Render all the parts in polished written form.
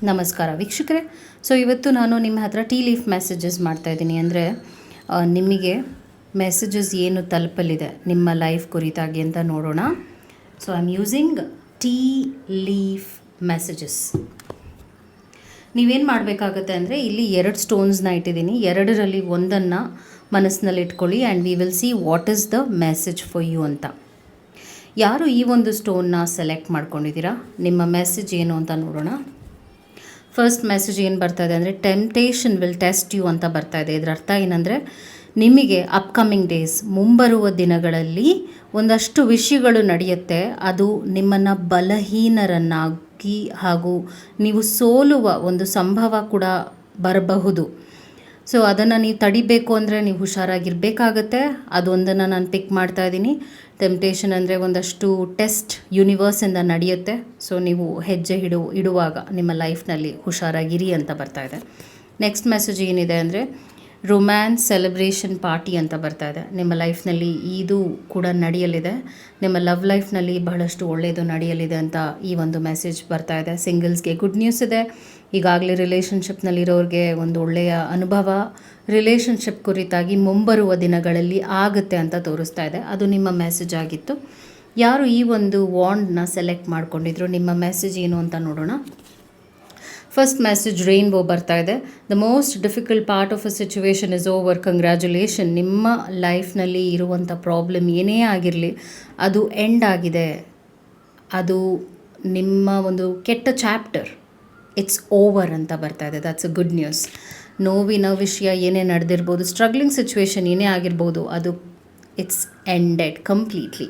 ನಮಸ್ಕಾರ ವೀಕ್ಷಕರೇ. ಸೊ ಇವತ್ತು ನಾನು ನಿಮ್ಮ ಹತ್ರ ಟೀ ಲೀಫ್ ಮೆಸೇಜಸ್ ಮಾಡ್ತಾಯಿದ್ದೀನಿ. ಅಂದರೆ ನಿಮಗೆ ಮೆಸೇಜಸ್ ಏನು ತಲುಪಲಿದೆ ನಿಮ್ಮ ಲೈಫ್ ಕುರಿತಾಗಿ ಅಂತ ನೋಡೋಣ. So I am using tea leaf messages. ನೀವೇನು ಮಾಡಬೇಕಾಗತ್ತೆ ಅಂದರೆ ಇಲ್ಲಿ 2 ಸ್ಟೋನ್ಸ್ನ ಇಟ್ಟಿದ್ದೀನಿ. 2ರಲ್ಲಿ ಒಂದನ್ನು ಮನಸ್ಸಿನಲ್ಲಿ ಇಟ್ಕೊಳ್ಳಿ and we will see what is the message for you ಅಂತ. ಯಾರು ಈ ಒಂದು ಸ್ಟೋನ್ನ ಸೆಲೆಕ್ಟ್ ಮಾಡ್ಕೊಂಡಿದ್ದೀರಾ, ನಿಮ್ಮ ಮೆಸೇಜ್ ಏನು ಅಂತ ನೋಡೋಣ. ಫಸ್ಟ್ ಮೆಸೇಜ್ ಏನು ಬರ್ತಾಯಿದೆ ಅಂದರೆ ಟೆಂಪ್ಟೇಷನ್ ವಿಲ್ ಟೆಸ್ಟ್ ಯು ಅಂತ ಬರ್ತಾಯಿದೆ. ಇದರ ಅರ್ಥ ಏನಂದರೆ ನಿಮಗೆ ಅಪ್ಕಮಿಂಗ್ ಡೇಸ್, ಮುಂಬರುವ ದಿನಗಳಲ್ಲಿ ಒಂದಷ್ಟು ವಿಷಯಗಳು ನಡೆಯುತ್ತೆ. ಅದು ನಿಮ್ಮನ್ನು ಬಲಹೀನರನ್ನಾಗಿ ಹಾಗೂ ನೀವು ಸೋಲುವ ಒಂದು ಸಂಭವ ಕೂಡ ಬರಬಹುದು. ಸೊ ಅದನ್ನು ನೀವು ತಡಿಬೇಕು ಅಂದರೆ ನೀವು ಹುಷಾರಾಗಿರಬೇಕಾಗತ್ತೆ. ಅದೊಂದನ್ನು ನಾನು ಪಿಕ್ ಮಾಡ್ತಾಯಿದ್ದೀನಿ. ಟೆಂಪ್ಟೇಷನ್ ಅಂದರೆ ಒಂದಷ್ಟು ಟೆಸ್ಟ್ ಯೂನಿವರ್ಸಿಂದ ನಡೆಯುತ್ತೆ. ಸೊ ನೀವು ಹೆಜ್ಜೆ ಇಡುವಾಗ ನಿಮ್ಮ ಲೈಫ್ನಲ್ಲಿ ಹುಷಾರಾಗಿರಿ ಅಂತ ಬರ್ತಾಯಿದೆ. ನೆಕ್ಸ್ಟ್ ಮೆಸೇಜ್ ಏನಿದೆ ಅಂದರೆ ರೊಮ್ಯಾನ್ಸ್ ಸೆಲೆಬ್ರೇಷನ್ ಪಾರ್ಟಿ ಅಂತ ಬರ್ತಾಯಿದೆ. ನಿಮ್ಮ ಲೈಫ್ನಲ್ಲಿ ಇದು ಕೂಡ ನಡೆಯಲಿದೆ. ನಿಮ್ಮ ಲವ್ ಲೈಫ್ನಲ್ಲಿ ಬಹಳಷ್ಟು ಒಳ್ಳೆಯದು ನಡೆಯಲಿದೆ ಅಂತ ಈ ಒಂದು ಮೆಸೇಜ್ ಬರ್ತಾಯಿದೆ. ಸಿಂಗಲ್ಸ್ಗೆ ಗುಡ್ ನ್ಯೂಸ್ ಇದೆ. ಈಗಾಗಲೇ ರಿಲೇಷನ್ಶಿಪ್ನಲ್ಲಿರೋರಿಗೆ ಒಂದು ಒಳ್ಳೆಯ ಅನುಭವ ರಿಲೇಷನ್ಶಿಪ್ ಕುರಿತಾಗಿ ಮುಂಬರುವ ದಿನಗಳಲ್ಲಿ ಆಗುತ್ತೆ ಅಂತ ತೋರಿಸ್ತಾ ಇದೆ. ಅದು ನಿಮ್ಮ ಮೆಸೇಜ್ ಆಗಿತ್ತು. ಯಾರು ಈ ಒಂದು ವಾಂಡ್ನ ಸೆಲೆಕ್ಟ್ ಮಾಡ್ಕೊಂಡಿದ್ರು, ನಿಮ್ಮ ಮೆಸೇಜ್ ಏನು ಅಂತ ನೋಡೋಣ. ಫಸ್ಟ್ ಮೆಸೇಜ್ ರೈನ್ಬೋ ಬರ್ತಾ ಇದೆ. The most difficult part of a situation is over. Congratulation. ನಿಮ್ಮ ಲೈಫ್ನಲ್ಲಿ ಇರುವಂಥ ಪ್ರಾಬ್ಲಮ್ ಏನೇ ಆಗಿರಲಿ ಅದು ಎಂಡ್ ಆಗಿದೆ. ಅದು ನಿಮ್ಮ ಒಂದು ಕೆಟ್ಟ ಚಾಪ್ಟರ್ ಇಟ್ಸ್ ಓವರ್ ಅಂತ ಬರ್ತಾ ಇದೆ. That's a good news. ನೋವಿನ ವಿಷಯ ಏನೇ ನಡೆದಿರ್ಬೋದು, ಸ್ಟ್ರಗ್ಲಿಂಗ್ ಸಿಚುವೇಶನ್ ಏನೇ ಆಗಿರ್ಬೋದು, ಅದು it's ended completely.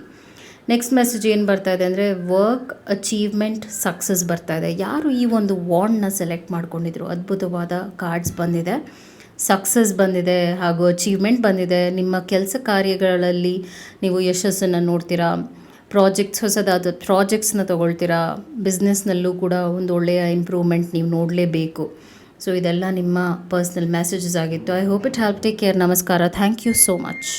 Next message ಏನು ಬರ್ತಾ ಇದೆ ಅಂದರೆ ವರ್ಕ್ ಅಚೀವ್ಮೆಂಟ್ ಸಕ್ಸಸ್ ಬರ್ತಾ ಇದೆ. ಯಾರು ಈ ಒಂದು ವಾಂಡ್ನ ಸೆಲೆಕ್ಟ್ ಮಾಡ್ಕೊಂಡಿದ್ರು, ಅದ್ಭುತವಾದ ಕಾರ್ಡ್ಸ್ ಬಂದಿದೆ. ಸಕ್ಸಸ್ ಬಂದಿದೆ ಹಾಗೂ ಅಚೀವ್ಮೆಂಟ್ ಬಂದಿದೆ. ನಿಮ್ಮ ಕೆಲಸ ಕಾರ್ಯಗಳಲ್ಲಿ ನೀವು ಯಶಸ್ಸನ್ನು ನೋಡ್ತೀರಾ. ಹೊಸದಾದ ಪ್ರಾಜೆಕ್ಟ್ಸ್ನ ತೊಗೊಳ್ತೀರಾ. ಬಿಸ್ನೆಸ್ನಲ್ಲೂ ಕೂಡ ಒಂದು ಒಳ್ಳೆಯ ಇಂಪ್ರೂವ್ಮೆಂಟ್ ನೀವು ನೋಡಲೇಬೇಕು. ಸೊ ಇದೆಲ್ಲ ನಿಮ್ಮ ಪರ್ಸ್ನಲ್ ಮೆಸೇಜಸ್ ಆಗಿತ್ತು. I hope it help. Take care. ನಮಸ್ಕಾರ. Thank you so much.